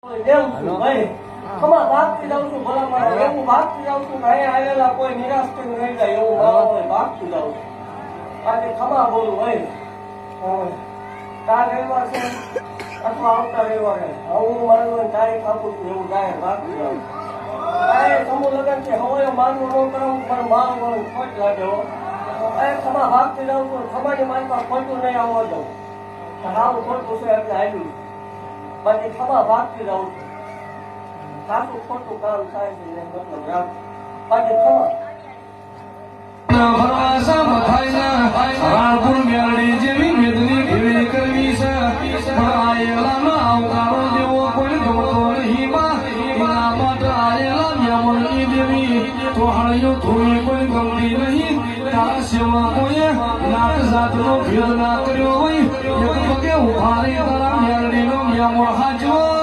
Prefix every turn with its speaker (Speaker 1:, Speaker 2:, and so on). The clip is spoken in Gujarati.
Speaker 1: ભાઈ ખમા ભાગતી જાઉં છું ભલા મારા એવું ભાગતી જાઉં છું કે અહીંયા આવેલા કોઈ નિરાશ થઈને રહી જાય એવું મારા હોય ભાગતું જાઉં છું બાકી ખમા બોલું ભાઈ કાલ રવિવાર છે અથવા આવતા રવિવારે હું મારું તારીખ આપું છું એવું જાય ભાગતું જાઉં કાંઈ સમૂહ લગન છે હવે માનવું ન કરાવું પણ મારું ખોટ લાગે હો ખમા ભાગતી જાઉં છું ખમાની માનમાં ખોટું નહીં આવવા દઉં આવું ખોટું છે એટલે આવ્યું બાકી ખમા ભાગતી જાઉં છું સાચું ખોટું કામ થાય છે મતલબ રાખ બાકી ખમા
Speaker 2: સેવા કોઈ નાક જાતનો ભેદ ના કર્યો હોય એક પગે ઉભા રહી તારા મેળડીનો મ્યામો હાચવો